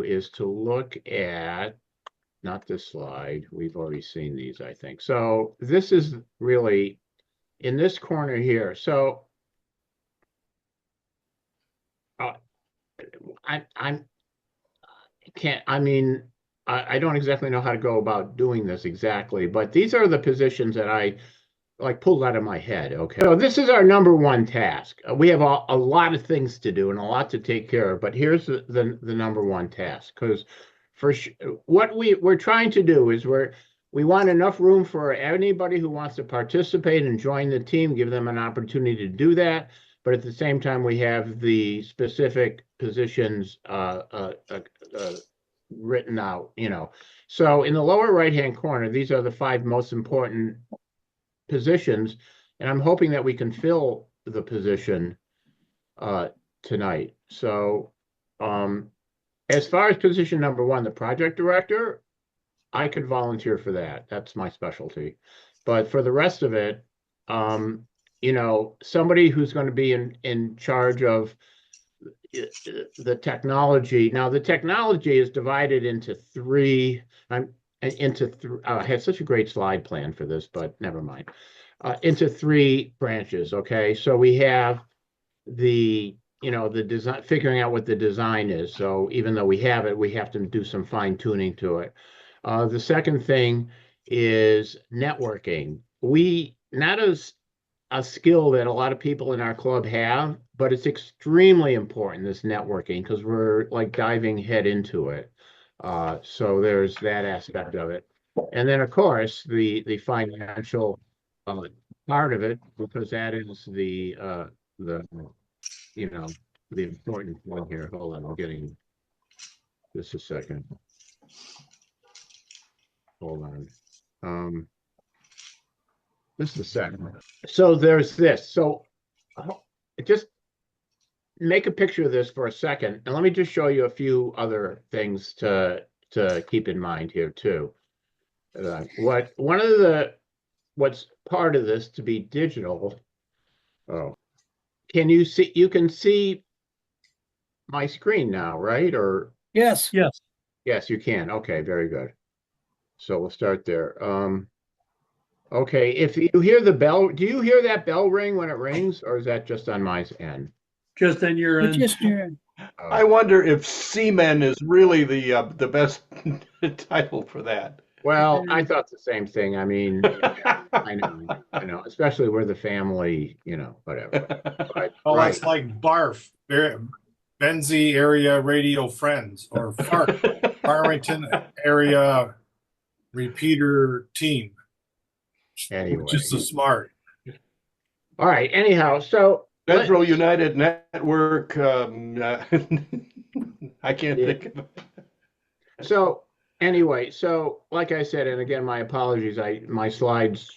is to look at, not this slide, we've already seen these, I think. So this is really in this corner here. So I'm can't, I mean, I don't exactly know how to go about doing this exactly, but these are the positions that I like pulled out of my head. Okay. So this is our number one task. We have a lot of things to do and a lot to take care of, but here's the number one task. Because what we're trying to do is we want enough room for anybody who wants to participate and join the team, give them an opportunity to do that. But at the same time, we have the specific positions written out, you know. So in the lower right-hand corner, these are the 5 most important positions, and I'm hoping that we can fill the position tonight. So as far as position number 1, the project director, I could volunteer for that. That's my specialty. But for the rest of it, you know, somebody who's going to be in charge of the technology. Now, the technology is divided into 3. I had such a great slide plan for this, but never mind. Into 3 branches. Okay, so we have the design, figuring out what the design is. So even though we have it, we have to do some fine tuning to it. The second thing is networking. Not as a skill that a lot of people in our club have, but it's extremely important, this networking, because we're like diving head into it. So there's that aspect of it. And then, of course, the financial part of it, because that is the you know, the important one here. Hold on, I'm getting just a second. Hold on. Just a second. So there's this. So just make a picture of this for a second, and let me just show you a few other things to keep in mind here too. What's part of this to be digital? Oh, can you see? You can see my screen now, right? Or Yes. yes, you can. Okay, very good. So we'll start there. Okay, if you hear the bell, do you hear that bell ring when it rings, or is that just on my end? Just in your It's end. just your I wonder if seaman is really the best title for that. Well, I thought the same thing. I mean, yeah, I know, especially we're the family, you know, whatever. But Oh, right, that's like BARF, Benzie Area Radio Friends, or FARC, Farmington Area Repeater Team, anyway. which is so smart. All right. Anyhow, so Central United Network. I can't think of it. so anyway, so like I said, and again, my apologies. My slides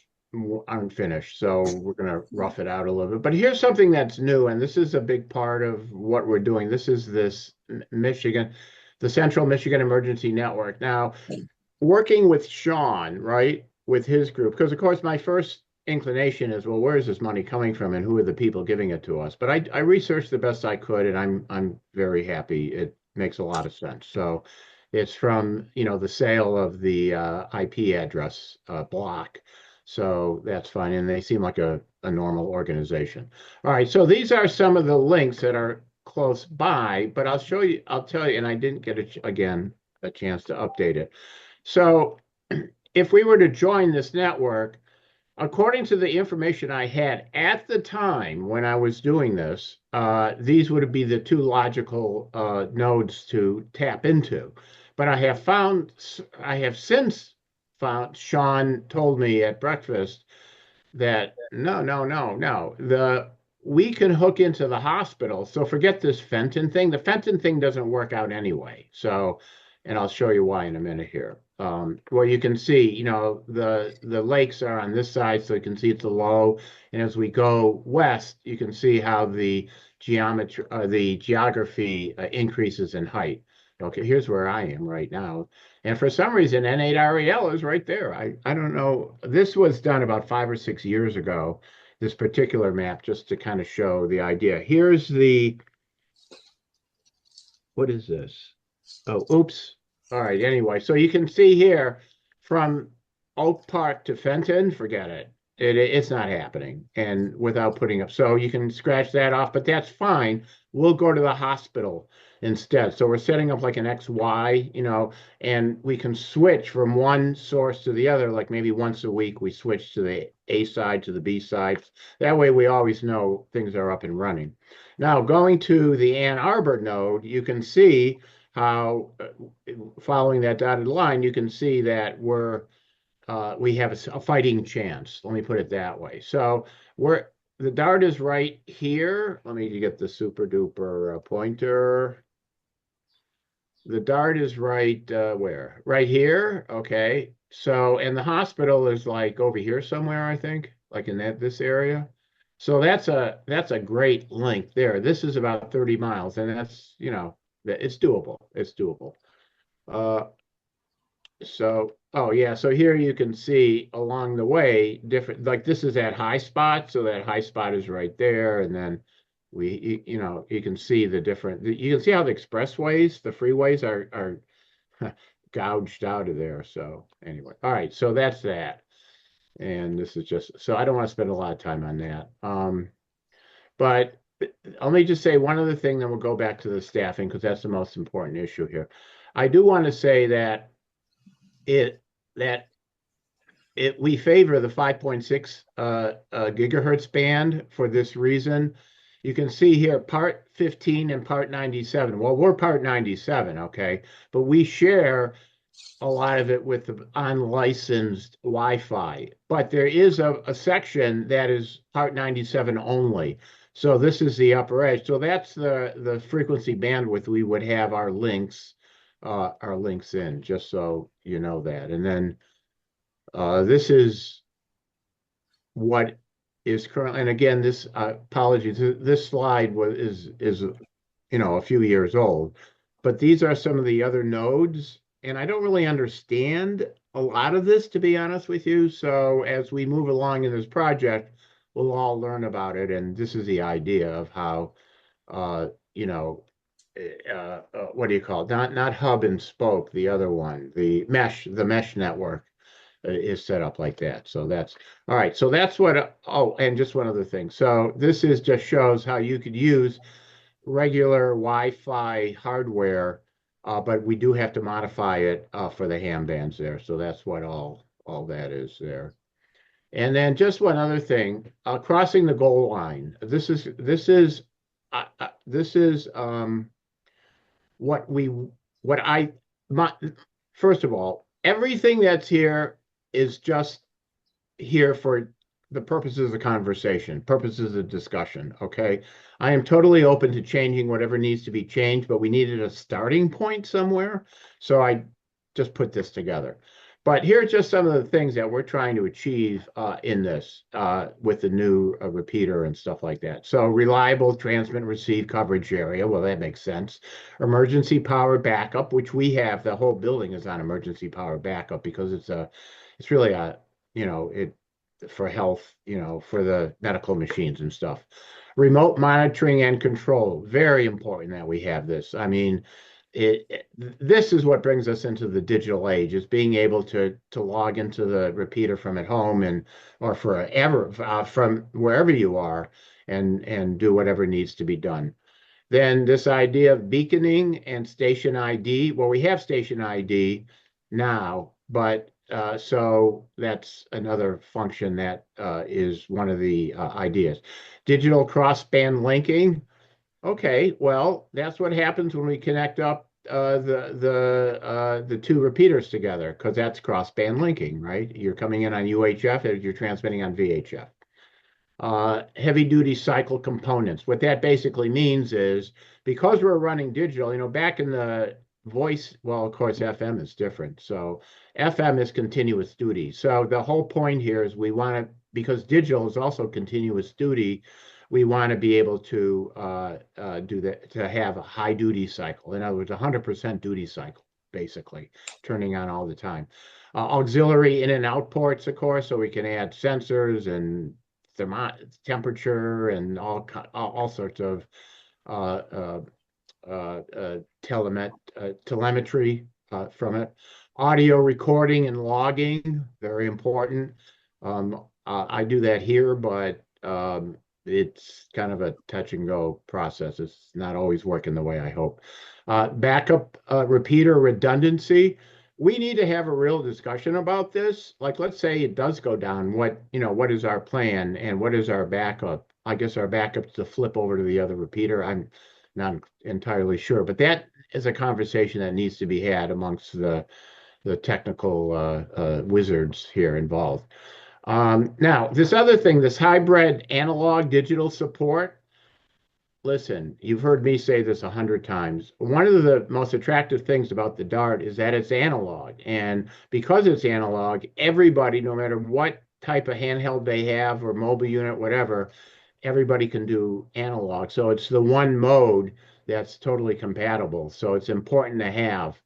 aren't finished, so we're gonna rough it out a little bit. But here's something that's new, and this is a big part of what we're doing. This is the Central Michigan Emergency Network. Now, working with Sean, right, with his group, because of course my first inclination is, well, where is this money coming from, and who are the people giving it to us? But I researched the best I could, and I'm very happy. It makes a lot of sense. So it's from the sale of the IP address block. So that's fine, and they seem like a normal organization. All right, so these are some of the links that are close by, but I'll tell you, and I didn't get a chance to update it. So if we were to join this network, according to the information I had at the time when I was doing this, these would be the 2 logical nodes to tap into. But I have since found, Sean told me at breakfast that no. We can hook into the hospital. So forget this Fenton thing. The Fenton thing doesn't work out anyway. So, and I'll show you why in a minute here. Well, you can see, the lakes are on this side, so you can see it's a low. And as we go west, you can see how the geography increases in height. Okay, here's where I am right now. And for some reason, N8REL is right there. I don't know. This was done about 5 or 6 years ago, this particular map, just to kind of show the idea. Here's what is this? Oh, oops. All right. Anyway, so you can see here from Oak Park to Fenton, forget it. It's not happening. And without putting up, so you can scratch that off, but that's fine. We'll go to the hospital instead. So we're setting up like an XY, and we can switch from one source to the other, like maybe once a week we switch to the A side to the B side. That way we always know things are up and running. Now, going to the Ann Arbor node, you can see how following that dotted line, you can see that we have a fighting chance. Let me put it that way. So we're the dart is right here. Let me get the super duper pointer. The dart is right where? Right here. Okay. So and the hospital is like over here somewhere, I think, like in this area. So that's a great link there. This is about 30 miles, and that's it's doable. It's doable. Uh, oh yeah, so here you can see along the way different, like this is that high spot, so that high spot is right there, and then you can see you can see how the expressways, the freeways are gouged out of there. So anyway, all right, so that's that, and this is just so I don't want to spend a lot of time on that. But let me just say one other thing, then we'll go back to the staffing because that's the most important issue here. I do want to say that it that we favor the 5.6 gigahertz band for this reason. You can see here part 15 and part 97. Well, we're part 97, okay, but we share a lot of it with the unlicensed Wi-Fi. But there is a section that is part 97 only. So this is the upper edge. So that's the frequency bandwidth we would have our links in, just so you know that. And then this is what is current. And again, this apologies. This slide is a few years old, but these are some of the other nodes, and I don't really understand a lot of this, to be honest with you. So as we move along in this project, we'll all learn about it, and this is the idea of how uh, you know what do you call it? Not hub and spoke, the other one, the mesh network is set up like that. So that's all right. So that's what, oh, and just one other thing. So this is just shows how you could use regular Wi-Fi hardware, but we do have to modify it for the ham bands there. So that's what all that is there. And then just one other thing, crossing the goal line. This is what we what I my first of all, everything that's here is just here for the purposes of the conversation, purposes of discussion. Okay. I am totally open to changing whatever needs to be changed, but we needed a starting point somewhere. So I just put this together. But here's just some of the things that we're trying to achieve in this with the new repeater and stuff like that. So reliable transmit receive coverage area. Well, that makes sense. Emergency power backup, which we have. The whole building is on emergency power backup because it's really it for health, for the medical machines and stuff. Remote monitoring and control, very important that we have this. I mean, this is what brings us into the digital age, is being able to log into the repeater from at home or forever from wherever you are and do whatever needs to be done. Then this idea of beaconing and station ID. Well, we have station ID now, but so that's another function that is one of the ideas. Digital crossband linking. Okay, well, that's what happens when we connect up the two repeaters together, because that's crossband linking, right? You're coming in on UHF and you're transmitting on VHF. Heavy duty cycle components. What that basically means is because we're running digital, back in the voice, well, of course, FM is different. So FM is continuous duty. So the whole point here is because digital is also continuous duty, we want to be able to do that, to have a high duty cycle. In other words, 100% duty cycle, basically, turning on all the time. Auxiliary in and out ports, of course, so we can add sensors and temperature and all sorts of telemetry from it. Audio recording and logging, very important. I do that here, but it's kind of a touch and go process. It's not always working the way I hope. Backup repeater redundancy. We need to have a real discussion about this. Like, let's say it does go down. What is our plan and what is our backup? I guess our backup's to flip over to the other repeater. I'm not entirely sure, but that is a conversation that needs to be had amongst the technical wizards here involved. Now, this other thing, this hybrid analog digital support. Listen, you've heard me say this 100 times. One of the most attractive things about the Dart is that it's analog. And because it's analog, everybody, no matter what type of handheld they have or mobile unit, whatever, everybody can do analog. So it's the one mode that's totally compatible. So it's important to have.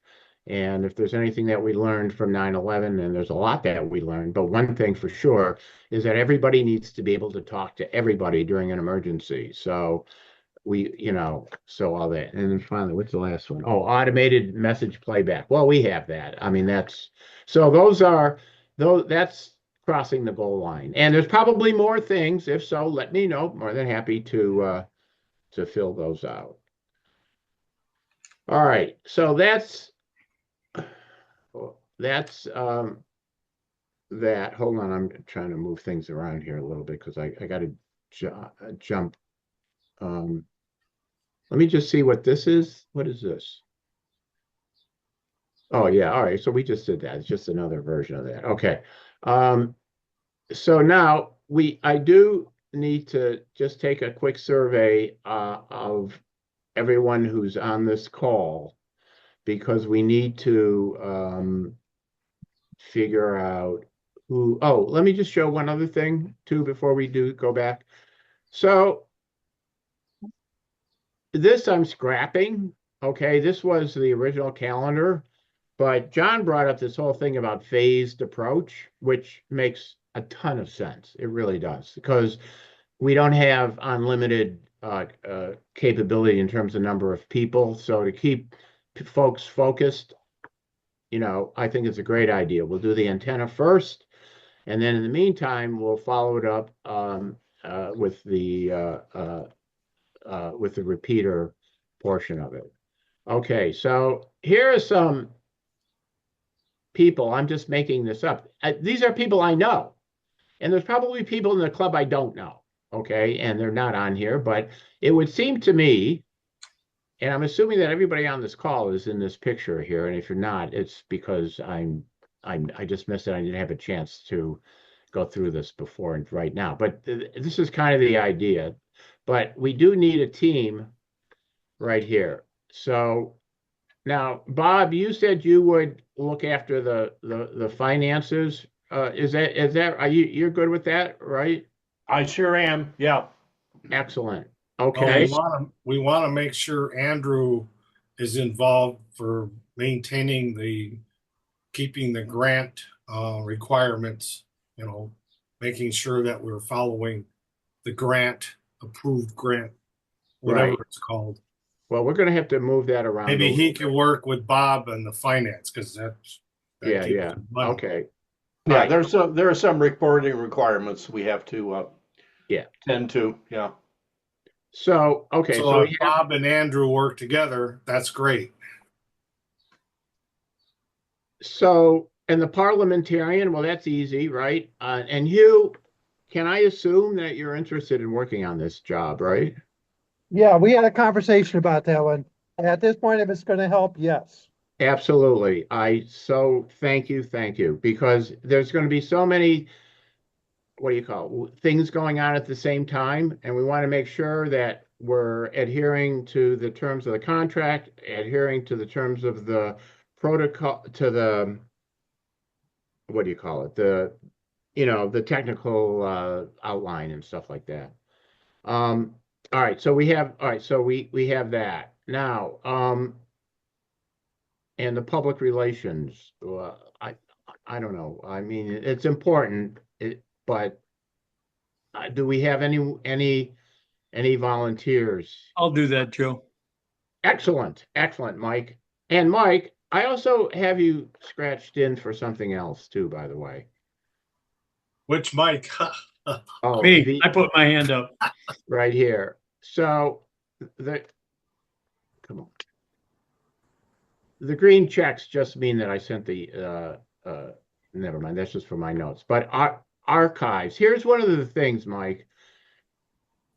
And if there's anything that we learned from 9/11, and there's a lot that we learned, but one thing for sure is that everybody needs to be able to talk to everybody during an emergency. So so all that. And then finally, what's the last one? Oh, automated message playback. Well, we have that. I mean, that's crossing the goal line. And there's probably more things. If so, let me know. More than happy to fill those out. All right. So that's that. Hold on, I'm trying to move things around here a little bit because I got to jump. Let me just see what this is. What is this? Oh yeah, all right. So we just did that. It's just another version of that. Okay. So now I do need to just take a quick survey of everyone who's on this call because we need to figure out who. Oh, let me just show one other thing too before we do go back. So this I'm scrapping. Okay, this was the original calendar, but John brought up this whole thing about phased approach, which makes a ton of sense. It really does, because we don't have unlimited capability in terms of number of people. So to keep folks focused, I think it's a great idea. We'll do the antenna first, and then in the meantime, we'll follow it up with the repeater portion of it. Okay, so here are some people. I'm just making this up. These are people I know, and there's probably people in the club I don't know. Okay, and they're not on here, but it would seem to me, and I'm assuming that everybody on this call is in this picture here, and if you're not, it's because I just missed it. I didn't have a chance to go through this before and right now, but this is kind of the idea. But we do need a team right here. So now, Bob, you said you would look after the finances. You're good with that, right? I sure am. Yeah. Excellent. Well, Okay. we want to make sure Andrew is involved for keeping the grant requirements, making sure that we're following the approved grant, whatever Right. it's called. Well, we're going to have to move that around. Maybe he can work with Bob and the finance, because that Yeah, keeps yeah. the money. Okay. Yeah, Right. there are some reporting requirements we have to Yeah. tend to. Yeah. So, okay. So So if Bob and Andrew work together, that's great. and the parliamentarian, well, that's easy, right? And Hugh, can I assume that you're interested in working on this job, right? Yeah, we had a conversation about that one. At this point, if it's going to help, yes. Absolutely. Thank you, because there's going to be so many, what do you call it, things going on at the same time, and we want to make sure that we're adhering to the terms of the contract, adhering to the terms of the protocol, to the, what do you call it, the technical outline and stuff like that. All right, so we have that now. And the public relations, I don't know. I mean, it's important, but do we have any volunteers? I'll do that, Joe. Excellent, excellent, Mike. And Mike, I also have you scratched in for something else too, by the way. Which Mike? Oh, Me, the I put my hand up. right here. So the come on. The green checks just mean that I sent the never mind, that's just for my notes. But archives. Here's one of the things, Mike.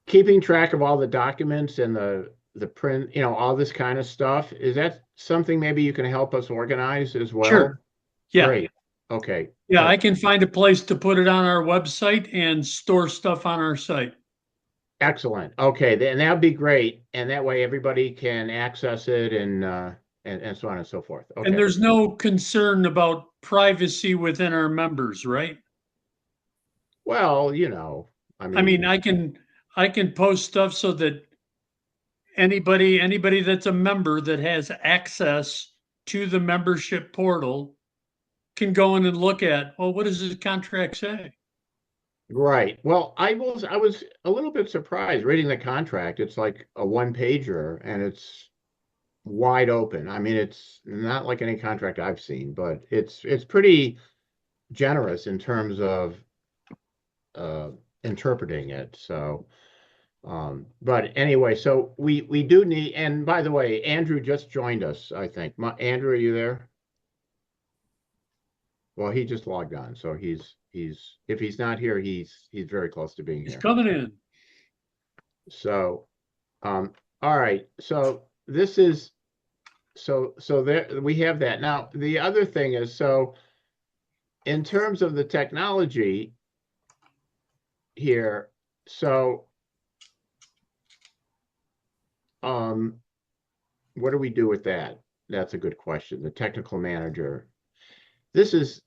Keeping track of all the documents and the print, all this kind of stuff. Is that something maybe you can help us organize as well? Sure. Yeah. Great. Okay. Yeah, I Good. can find a place to put it on our website and store stuff on our site. Excellent. Okay, then that'd be great. And that way everybody can access it and so on and so forth. And Okay. there's no concern about privacy within our members, right? Well, I I mean, mean, I can post stuff so that anybody that's a member that has access to the membership portal can go in and look at, well, what does this contract say? right. Well, I was a little bit surprised reading the contract. It's like a one pager and it's wide open. I mean, it's not like any contract I've seen, but it's pretty generous in terms of uh interpreting it. So but anyway, so we do need, and by the way, Andrew just joined us, I think. Andrew, are you there? Well, he just logged on, so he's if he's not here, he's very close to being He's here. coming in. So all right, so this is so there we have that. Now the other thing is, so in terms of the technology here, so um what do we do with that? That's a good question. The technical manager. This is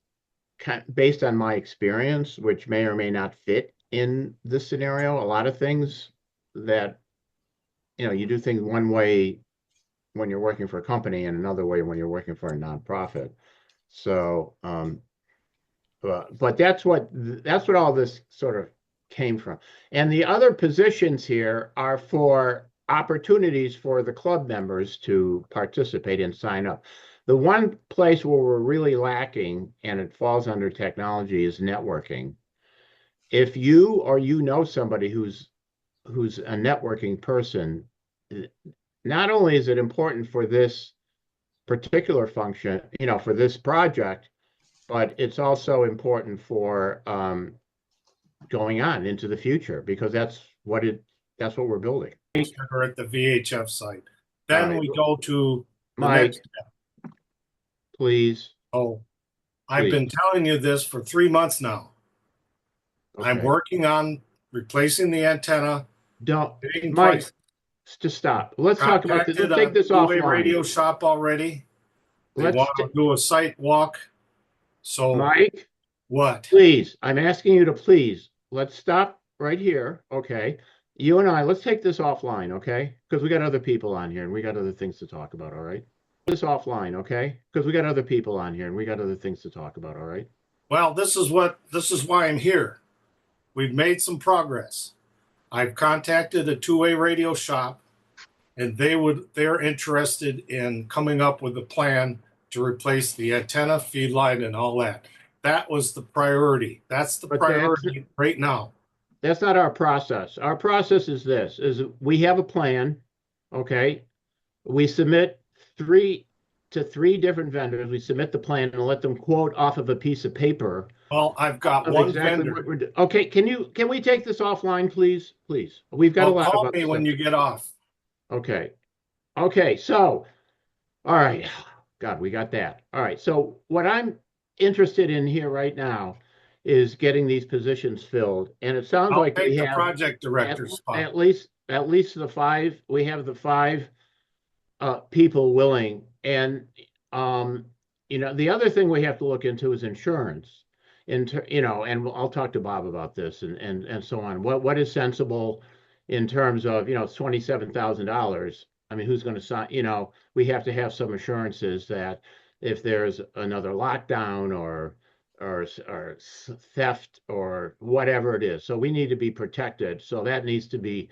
based on my experience, which may or may not fit in this scenario. A lot of things that, you do things one way when you're working for a company and another way when you're working for a nonprofit. So, but that's what all this sort of came from. And the other positions here are for opportunities for the club members to participate and sign up. The one place where we're really lacking, and it falls under technology, is networking. If you or somebody who's a networking person, not only is it important for this particular function, for this project, but it's also important for going on into the future because that's what we're building. Trigger at the VHF site. All Then right, we go to the Mike, next. please, Oh, I've been please. telling you this for 3 months now. I'm Okay. working on replacing the antenna, Don't, getting Mike, price, just stop. Let's talk about this. contacted Let's take a this two-way offline. radio shop already. They Let's, want to do a site walk. So Mike, what? please, I'm asking you to please, let's stop right here, okay? You and I, let's take this offline, okay? Because we got other people on here and we got other things to talk about, all right? This offline, okay? Because we got other people on here and we got other things to talk about, all right? Well, this is why I'm here. We've made some progress. I've contacted a two-way radio shop, and they're interested in coming up with a plan to replace the antenna, feed line, and all that. That was the priority. That's the But priority right now. that's not our process. Our process is this, is we have a plan, okay? We submit three different vendors. We submit the plan and let them quote off of a piece of paper Well, I've got of one exactly vendor. what we're doing. Okay, can we take this offline, please? Please. We've got a Well, lot of call other me when stuff. you get off. Okay. Okay, so all right. God, we got that. All right. So what I'm interested in here right now is getting these positions filled. And it sounds I'll like we take the have project at, director spot. at least the five, we have the five people willing. And the other thing we have to look into is insurance. And I'll talk to Bob about this and so on. What is sensible in terms of, it's $27,000. I mean, who's going to sign? We have to have some assurances that if there's another lockdown or theft or whatever it is, so we need to be protected. So that needs to be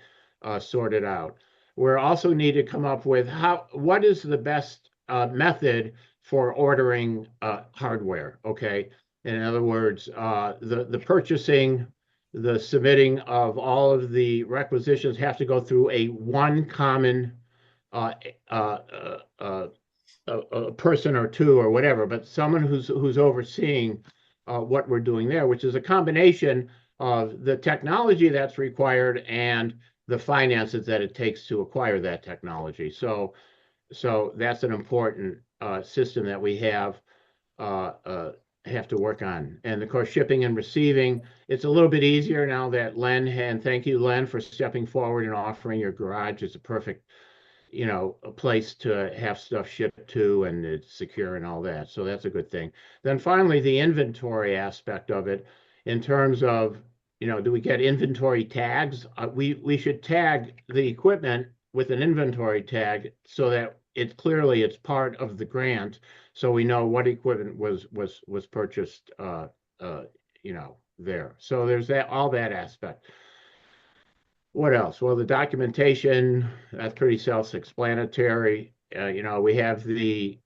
sorted out. we're also need to come up with what is the best method for ordering hardware. Okay. In other words, the purchasing, the submitting of all of the requisitions have to go through one common uh, uh, uh, a person or two or whatever, but someone who's overseeing what we're doing there, which is a combination of the technology that's required and the finances that it takes to acquire that technology. So that's an important system that we uh, uh, have to work on. And of course, shipping and receiving, it's a little bit easier now that Len, and thank you, Len, for stepping forward and offering your garage as a perfect, a place to have stuff shipped to, and it's secure and all that. So that's a good thing. Then finally, the inventory aspect of it, in terms of, do we get inventory tags? We should tag the equipment with an inventory tag so that it's part of the grant, so we know what equipment was purchased, there. So there's all that aspect. What else? Well, the documentation, that's pretty self-explanatory. We have the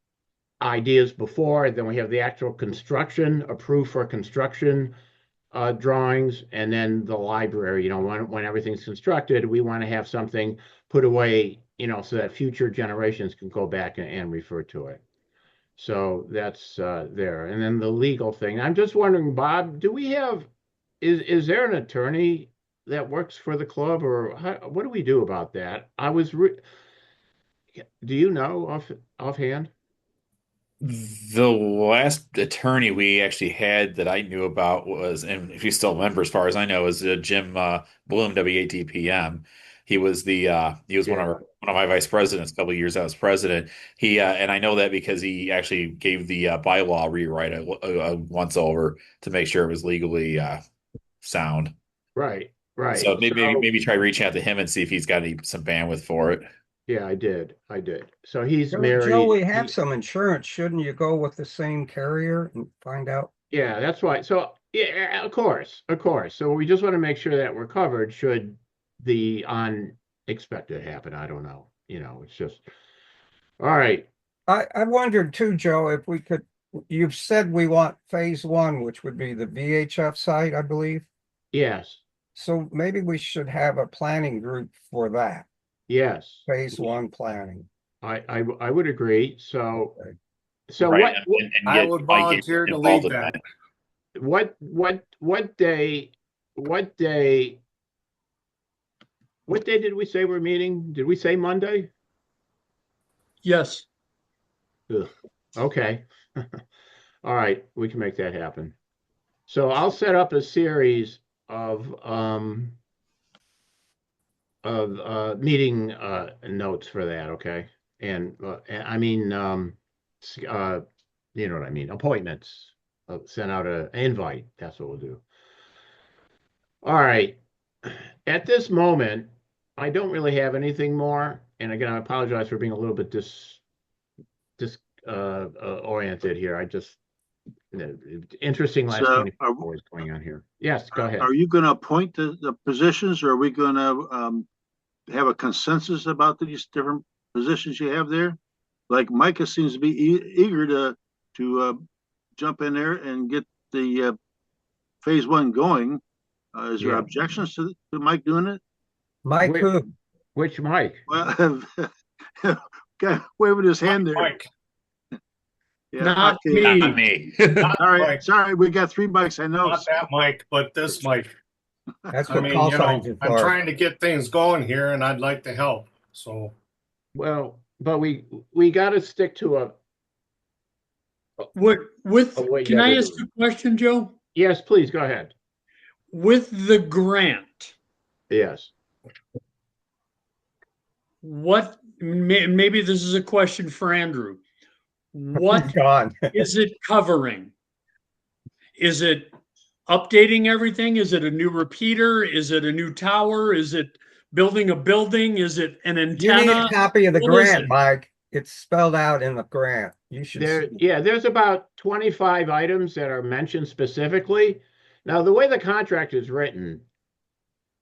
ideas before, then we have the actual construction, approved for construction drawings, and then the library. When everything's constructed, we want to have something put away, so that future generations can go back and refer to it. So that's there. And then the legal thing. I'm just wondering, Bob, is there an attorney that works for the club, or what do we do about that? Do you know offhand? The last attorney we actually had that I knew about was, and if he's still a member, as far as I know, is Jim Bloom, W8DPM. He was Yeah. one of my vice presidents a couple of years I was president. He and I know that because he actually gave the bylaw rewrite a once over to make sure it was legally sound. Right, right. So maybe So maybe try reaching out to him and see if he's got some bandwidth for it. yeah, I did. So he's Joe, we married. have some insurance. Shouldn't you go with the same carrier and find out? Yeah, that's why. So yeah, of course. So we just want to make sure that we're covered should the unexpected happen. I don't know. It's just all right. I wondered too, Joe, if we could, you've said we want phase one, which would be the VHF site, I believe. Yes, So maybe we should have a planning group for that, yes. phase one planning. I would agree. So Okay. so Right. what And I get would Mike volunteer to involved lead in that. what day did we say we're meeting? Did we say Monday? Yes. Ugh. Okay. All right, we can make that happen. So I'll set up a series of meeting notes for that, okay? And I mean you know what I mean, appointments. I'll send out an invite. That's what we'll do. All right. At this moment, I don't really have anything more. And again, I apologize for being a little bit oriented here. I just interesting last So 24 hours going on here. Yes, go ahead. are you going to appoint the positions, or are we going to have a consensus about these different positions you have there? Like Micah seems to be eager to jump in there and get the phase one going. Is there Yeah. objections to Mike doing it? Mike, Wait. who? Which Mike? Well, guy waving his hand there. Mike, Yeah, Not okay. Not me. me. not All right, Mike, sorry, we got three mics. I know. not that Mike, but this Mike. That's I what mean, call signs are I'm for. trying to get things going here, and I'd like to help. So Well, but we got to stick to a. With Oh, wait, can yeah, I they ask do. a question, Joe? Yes, please go ahead. With the grant, Yes. maybe this is a question for Andrew. What Gone. is it covering? Is it updating everything? Is it a new repeater? Is it a new tower? Is it building a building? Is it an You need antenna? a copy of the What is grant, it? Mike. It's spelled out in the grant. You should see. There's about 25 items that are mentioned specifically. Now, the way the contract is written,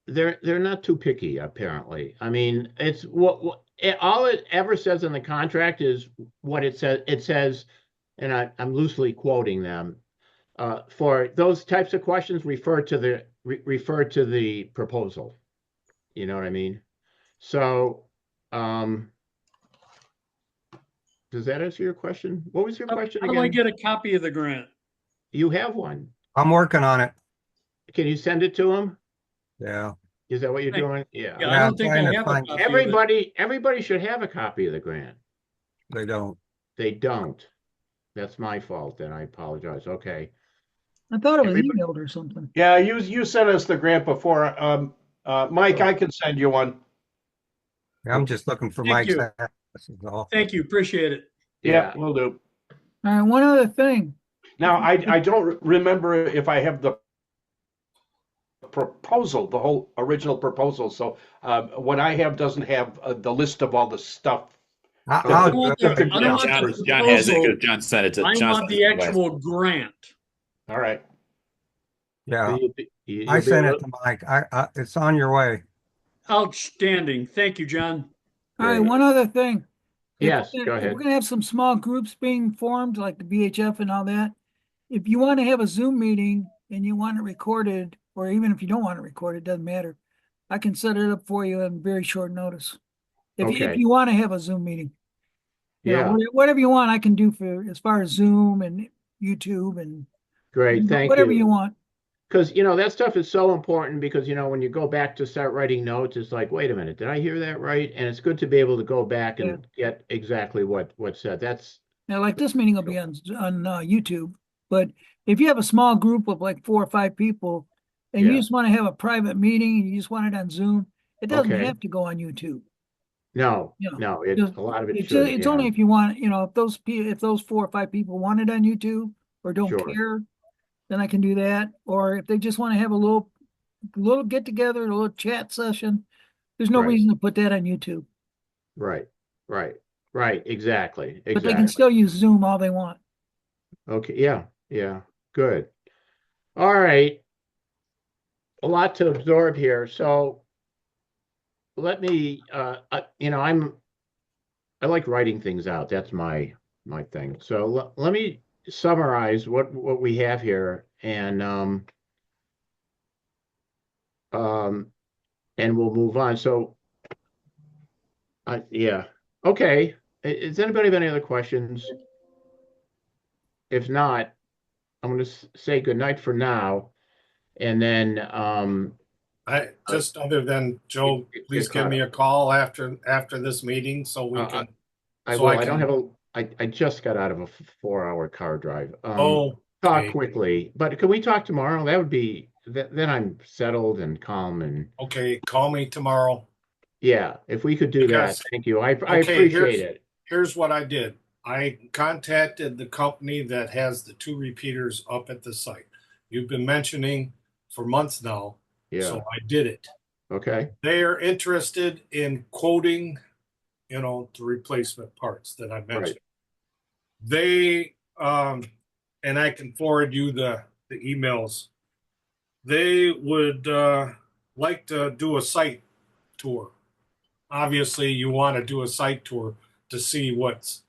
they're not too picky, apparently. I mean, it's all it ever says in the contract is what it says. It says, and I'm loosely quoting them, for those types of questions, refer to the proposal. You know what I mean? So, um, does that answer your question? What was your question How do I again? get a copy of the grant? You have one. I'm working on it. Can you send it to him? Yeah. Is that what you're Hey, doing? Yeah. Yeah, I Yeah, I'm don't think trying I to have a find, copy of it. Everybody should have a copy of the grant. they don't. They don't. That's my fault, and I apologize. Okay. I thought it was Everybody, emailed or something. Yeah, you sent us the grant before. Mike, Oh. I can send you one. I'm just looking for Thank Mike's you. address is all. Thank you. Appreciate it. Yeah, yeah. we'll do. All right, one other thing. Now, I don't remember if I have the proposal, the whole original proposal. So what I have doesn't have the list of all the stuff. I I'll don't want do the, it. I don't want the John has it proposal. because John sent it to I John want sent the it to last- actual grant. All right. Yeah, You'll I be sent able it to Mike. It's on your way. Outstanding. Thank you, John. All right, Great. one other thing. Yes, If go we're ahead. gonna have some small groups being formed, like the BHF and all that, if you want to have a Zoom meeting and you want it recorded, or even if you don't want it recorded, doesn't matter. I can set it up for you on very short notice. If Okay. you want to have a Zoom meeting, you know, Yeah, whatever you want, I can do for as far as Zoom and YouTube and great. Thank whatever you you. want. Because, that stuff is so important because, when you go back to start writing notes, it's like, wait a minute, did I hear that right? And it's good to be able to go back and get exactly what's said. That's Now, like this meeting will be on YouTube, but if you have a small group of like 4 or 5 people, and you Yeah. just want to have a private meeting and you just want it on Zoom, it doesn't Okay. have to go on YouTube. No, You know, no, just- a lot of it it's shouldn't. it's Yeah, only if you want, if those 4 or 5 people want it on YouTube or don't sure. care, then I can do that. Or if they just want to have a little get together, a little chat session, there's no Right. reason to put that on YouTube. Right, right. Exactly, But they can still use Zoom all they want. Okay, yeah, good. All right. A lot to absorb here. So let me, I like writing things out. That's my thing. So let me summarize what we have here, um, and we'll move on. So, yeah, okay. Does anybody have any other questions? If not, I'm going to say goodnight for now, and then I just other than Joe, Get please give caught me up. a call after this meeting so we Uh, can. I so will. I I don't can- have I just got out of a 4-hour car drive. Oh, Talk okay. quickly, but can we talk tomorrow? That would be then I'm settled and calm and Okay, call me tomorrow. yeah. If we could do that, Because- thank you. I Okay, appreciate it. Here's what I did. I contacted the company that has the 2 repeaters up at the site. You've been mentioning for months now, Yeah. so I did it. Okay. They are interested in quoting, the replacement parts that I mentioned. They, and I can forward you the emails. They would like to do a site tour. Obviously, you want to do a site tour to see what's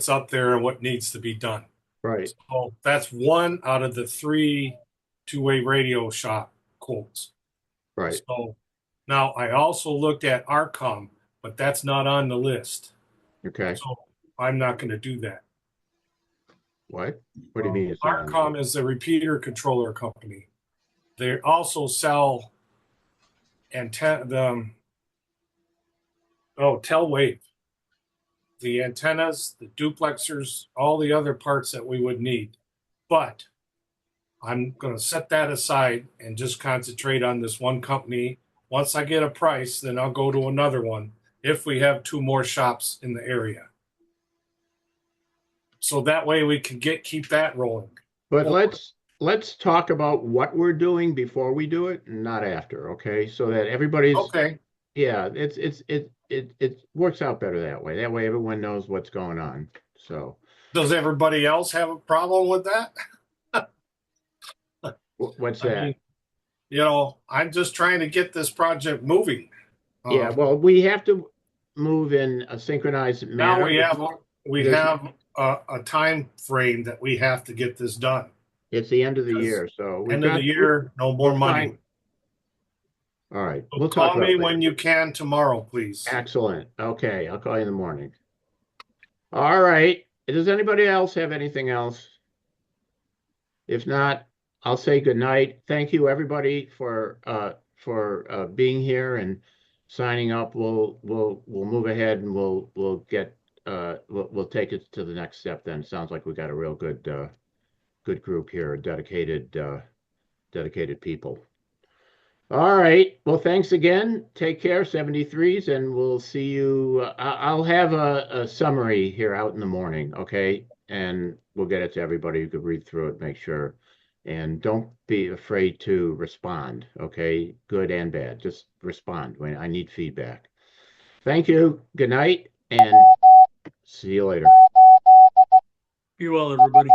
up there and what needs to be done. Right. So that's one out of the 3 two-way radio shop quotes. Right. So now I also looked at Arcom, but that's not on the list. Okay. So I'm not going to do that. What? What do you mean? It's not on the Arcom list? is the repeater controller company. They also sell Telwave, the antennas, the duplexers, all the other parts that we would need. But I'm going to set that aside and just concentrate on this one company. Once I get a price, then I'll go to another one if we have 2 more shops in the area. So that way we can keep that rolling. But let's talk about what we're doing before we do it, and not after. Okay, so that everybody's Okay. yeah. It works out better that way. That way everyone knows what's going on. So Does everybody else have a problem with that? what's I that? mean, you know, I'm just trying to get this project moving. Yeah, well, we have to move in a synchronized Now manner. we There's- have a time frame that we have to get this done. It's the end of the year, so we've End of got the year, no more we're money. trying- All right, So we'll talk call me about it when later. you can tomorrow, please. Excellent. Okay, I'll call you in the morning. All right. Does anybody else have anything else? If not, I'll say good night. Thank you, everybody, for being here and signing up. We'll move ahead and we'll get we'll take it to the next step then. Sounds like we got a real good group here, dedicated people. All right. Well, thanks again. Take care, 73s, and we'll see you. I'll have a summary here out in the morning, okay? And we'll get it to everybody. You could read through it, make sure. And don't be afraid to respond, okay? Good and bad. Just respond when I need feedback. Thank you. Good night, and see you later. Be well, everybody.